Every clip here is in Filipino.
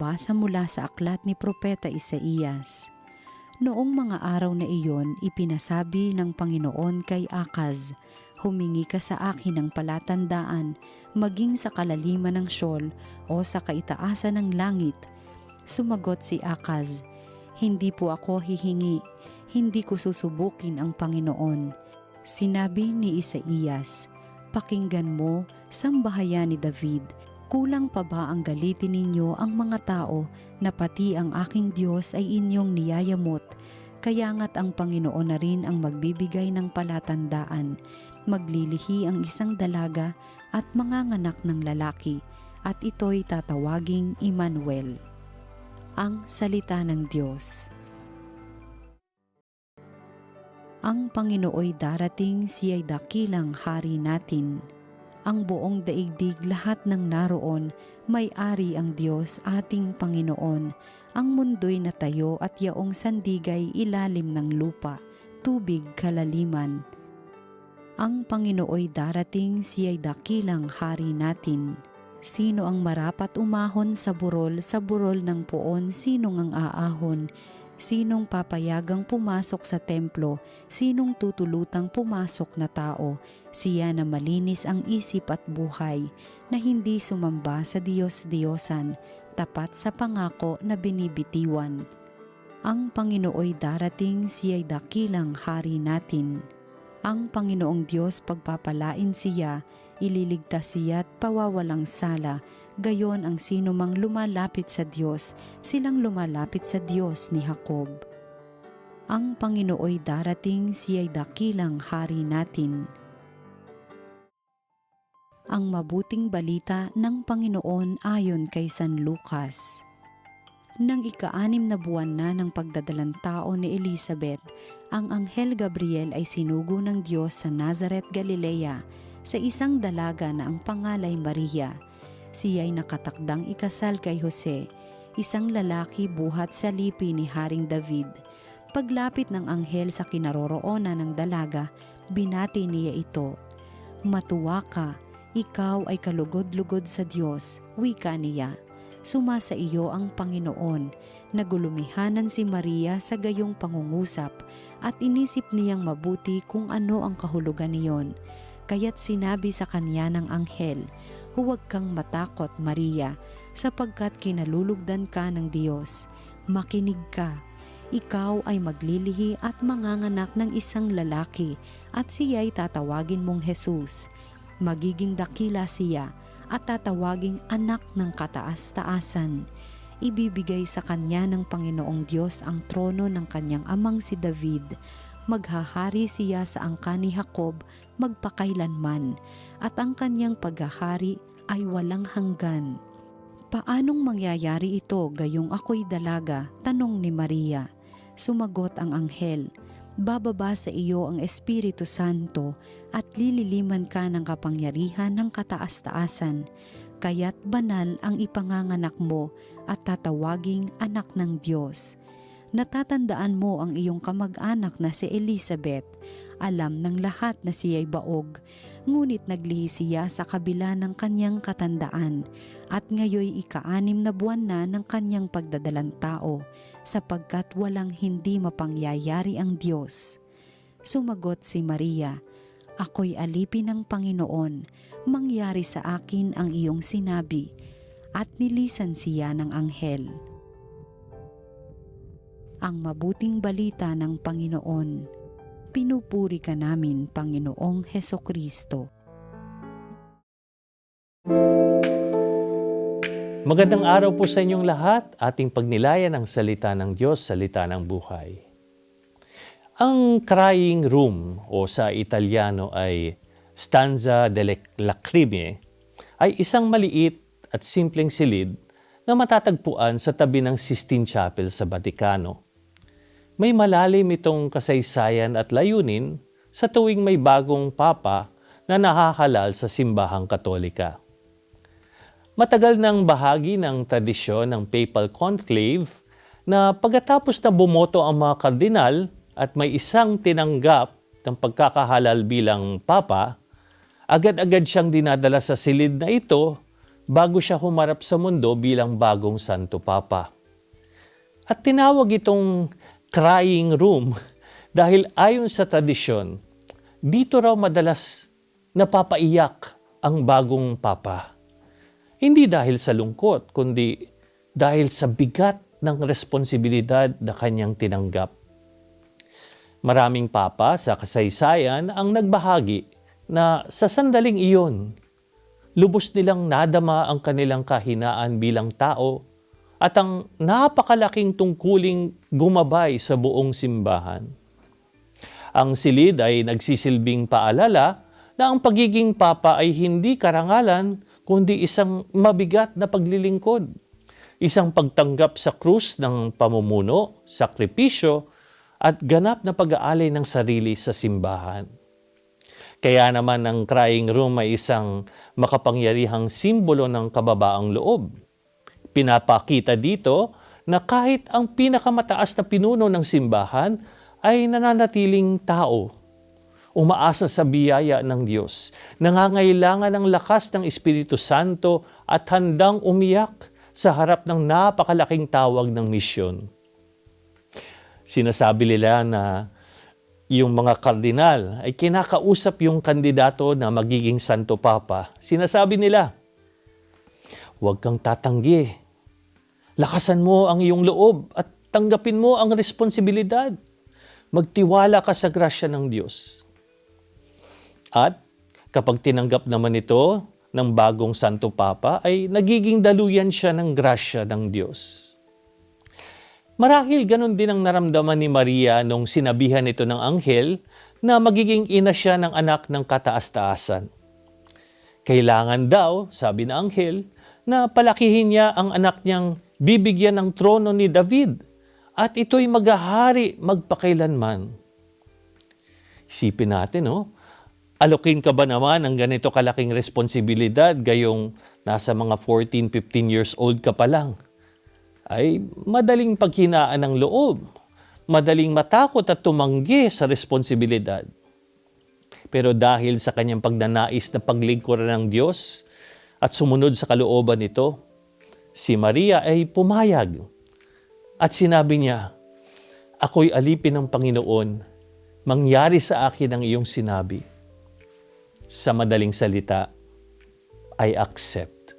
Pagbabasa mula sa aklat ni Propeta Isaías. Noong mga araw na iyon, ipinasabi ng Panginoon kay Akaz, "Humingi ka sa akin ng palatandaan, maging sa kalaliman ng Sheol o sa kaitaasan ng langit." Sumagot si Akaz, "Hindi po ako hihingi, hindi ko susubukin ang Panginoon." Sinabi ni Isaías, "Pakinggan mo, sambahayan ni David, kulang pa ba ang galitin ninyo ang mga tao na pati ang aking Diyos ay inyong niyayamot? Kaya nga't ang Panginoon na rin ang magbibigay ng palatandaan. Maglilihi ang isang dalaga at manganganak ng lalaki, at ito'y tatawaging Immanuel." Ang salita ng Diyos. Ang Panginoo'y darating, siya'y dakilang hari natin. Ang buong daigdig lahat ng naroon, may-ari ang Diyos ating Panginoon. Ang mundo'y natayo at yaong sandigay ilalim ng lupa, tubig kalaliman. Ang Panginoo'y darating, siya'y dakilang hari natin. Sino ang marapat umahon sa burol ng puon, sinong ang aahon? Sinong papayagang pumasok sa templo, sinong tutulutang pumasok na tao? Siya na malinis ang isip at buhay, na hindi sumamba sa Diyos-Diyosan, tapat sa pangako na binibitiwan. Ang Panginoo'y darating, siya'y dakilang hari natin. Ang Panginoong Diyos pagpapalain siya, ililigtas siya at pawawalang sala. Gayon ang sino mang lumalapit sa Diyos, silang lumalapit sa Diyos ni Jacob. Ang Panginoo'y darating, siya'y dakilang hari natin. Ang mabuting balita ng Panginoon ayon kay San Lucas. Nang ika-6 na buwan na ng pagdadalang tao ni Elizabeth, ang Anghel Gabriel ay sinugo ng Diyos sa Nazaret, Galilea, sa isang dalaga na ang pangalay Maria. Siya ay nakatakdang ikasal kay Jose, isang lalaki buhat sa lipi ni Haring David. Paglapit ng anghel sa kinaroroonan ng dalaga, binati niya ito, "Matuwa ka, ikaw ay kalugod-lugod sa Diyos," wika niya. "Sumasa iyo ang Panginoon." Nagulumihanan si Maria sa gayong pangungusap at inisip niyang mabuti kung ano ang kahulugan niyon. Kaya't sinabi sa kanya ng anghel, "Huwag kang matakot, Maria, sapagkat kinalulugdan ka ng Diyos. Makinig ka, ikaw ay maglilihi at manganganak ng isang lalaki, at siya'y tatawagin mong Jesus. Magiging dakila siya at tatawaging anak ng kataas-taasan. Ibibigay sa kanya ng Panginoong Diyos ang trono ng kanyang amang si David. Maghahari siya sa angkan ni Jacob magpakailanman, at ang kanyang paghahari ay walang hanggan." "Paanong mangyayari ito gayong ako'y dalaga?" tanong ni Maria. Sumagot ang anghel, "Bababa sa iyo ang Espiritu Santo at lililiman ka ng kapangyarihan ng kataas-taasan. Kaya't banal ang ipanganganak mo at tatawaging anak ng Diyos. Natatandaan mo ang iyong kamag-anak na si Elizabeth. Alam ng lahat na siya'y baog, ngunit naglihi siya sa kabila ng kanyang katandaan, at ngayoy ika-6 na buwan na ng kanyang pagdadalang tao, sapagkat walang hindi mapangyayari ang Diyos." Sumagot si Maria, "Ako'y alipin ng Panginoon, mangyari sa akin ang iyong sinabi." At nilisan siya ng anghel. Ang mabuting balita ng Panginoon. Pinupuri ka namin, Panginoong Hesukristo. Magandang araw po sa inyong lahat. Ating pagnilayan ang salita ng Diyos, salita ng buhay. Ang crying room o sa Italiano ay stanza delle lacrime ay isang maliit at simpleng silid na matatagpuan sa tabi ng Sistine Chapel sa Batikano. May malalim itong kasaysayan at layunin sa tuwing may bagong papa na nahahalal sa simbahang Katolika. Matagal nang bahagi ng tradisyon ng Papal Conclave na pagkatapos na bumoto ang mga kardinal at may isang tinanggap ng pagkakahalal bilang papa, agad-agad siyang dinadala sa silid na ito bago siya humarap sa mundo bilang bagong Santo Papa. At tinawag itong crying room dahil ayon sa tradisyon, dito raw madalas napapaiyak ang bagong Papa. Hindi dahil sa lungkot, kundi dahil sa bigat ng responsibilidad na kanyang tinanggap. Maraming papa sa kasaysayan ang nagbahagi na sa sandaling iyon, lubos nilang nadama ang kanilang kahinaan bilang tao at ang napakalaking tungkuling gumabay sa buong simbahan. Ang silid ay nagsisilbing paalala na ang pagiging papa ay hindi karangalan kundi isang mabigat na paglilingkod, isang pagtanggap sa krus ng pamumuno, sakripisyo, at ganap na pag-aalay ng sarili sa simbahan. Kaya naman ang crying room ay isang makapangyarihang simbolo ng kababaang loob. Pinapakita dito na kahit ang pinakamataas na pinuno ng simbahan ay nananatiling tao, umaasa sa biyaya ng Diyos, nangangailangan ng lakas ng Espiritu Santo at handang umiyak sa harap ng napakalaking tawag ng misyon. Sinasabi nila na yung mga kardinal ay kinakausap yung kandidato na magiging Santo Papa. Sinasabi nila, huwag kang tatanggi. Lakasan mo ang iyong loob at tanggapin mo ang responsibilidad. Magtiwala ka sa grasya ng Diyos. At kapag tinanggap naman ito ng bagong Santo Papa, ay nagiging daluyan siya ng grasya ng Diyos. Marahil ganon din ang naramdaman ni Maria nung sinabihan ito ng anghel na magiging ina siya ng anak ng kataas-taasan. Kailangan daw, sabi ng anghel, na palakihin niya ang anak niyang bibigyan ng trono ni David at ito'y maghahari magpakailanman. Isipin natin, alokin ka ba naman ng ganito kalaking responsibilidad gayong nasa mga 14-15 years old ka pa lang? Ay madaling paghinaan ng loob, madaling matakot at tumanggi sa responsibilidad. Pero dahil sa kanyang pagnanais na paglingkuran ng Diyos at sumunod sa kalooban nito, si Maria ay pumayag at sinabi niya, "Ako'y alipin ng Panginoon, mangyari sa akin ang iyong sinabi." Sa madaling salita, I accept.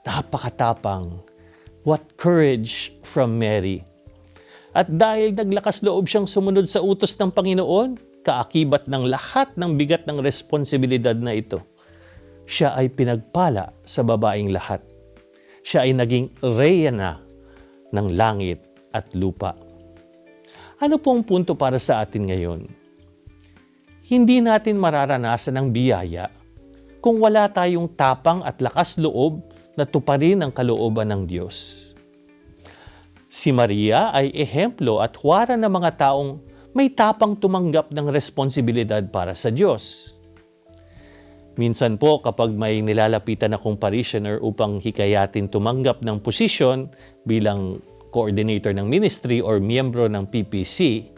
Napakatapang. What courage from Mary. At dahil naglakas loob siyang sumunod sa utos ng Panginoon, kaakibat ng lahat ng bigat ng responsibilidad na ito, siya ay pinagpala sa babaeng lahat. Siya ay naging reyna ng langit at lupa. Ano pong punto para sa atin ngayon? Hindi natin mararanasan ang biyaya kung wala tayong tapang at lakas loob na tuparin ang kalooban ng Diyos. Si Maria ay ehemplo at huwaran ng mga taong may tapang tumanggap ng responsibilidad para sa Diyos. Minsan po kapag may nilalapitan akong parishioner upang hikayatin tumanggap ng posisyon bilang coordinator ng ministry or miyembro ng PPC,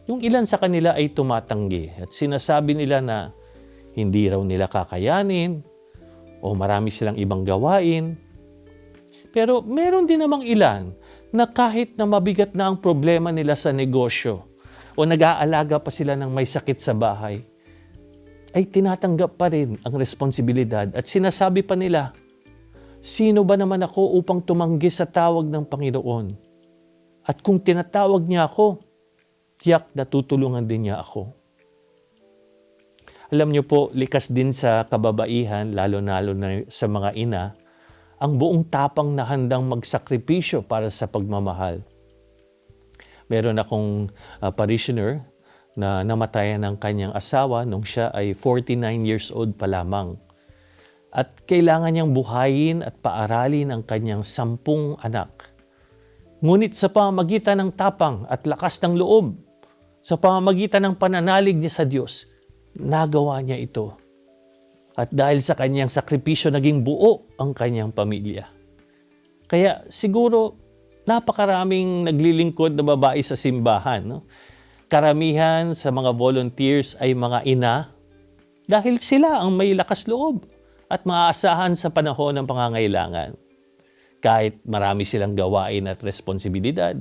yung ilan sa kanila ay tumatanggi at sinasabi nila na hindi raw nila kakayanin o marami silang ibang gawain. Pero meron din namang ilan na kahit na mabigat na ang problema nila sa negosyo o nag-aalaga pa sila ng may sakit sa bahay, ay tinatanggap pa rin ang responsibilidad at sinasabi pa nila, sino ba naman ako upang tumanggi sa tawag ng Panginoon? At kung tinatawag niya ako, tiyak na tutulungan din niya ako. Alam niyo po, likas din sa kababaihan, lalo-lalo na sa mga ina, ang buong tapang na handang magsakripisyo para sa pagmamahal. Meron akong parishioner na namatayan ng kanyang asawa nung siya ay 49 years old pa lamang. At kailangan niyang buhayin at paaralin ang kanyang 10 anak. Ngunit sa pamamagitan ng tapang at lakas ng loob, sa pamamagitan ng pananalig niya sa Diyos, nagawa niya ito. At dahil sa kanyang sakripisyo, naging buo ang kanyang pamilya. Kaya siguro, napakaraming naglilingkod na babae sa simbahan. No? Karamihan sa mga volunteers ay mga ina dahil sila ang may lakas loob at maaasahan sa panahon ng pangangailangan. Kahit marami silang gawain at responsibilidad,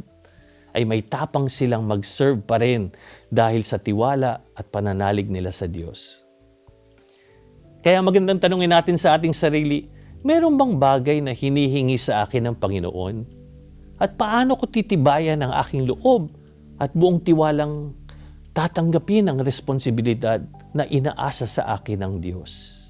ay may tapang silang mag-serve pa rin dahil sa tiwala at pananalig nila sa Diyos. Kaya magandang tanungin natin sa ating sarili, meron bang bagay na hinihingi sa akin ng Panginoon? At paano ko titibayan ang aking loob at buong tiwalang tatanggapin ang responsibilidad na inaasa sa akin ng Diyos?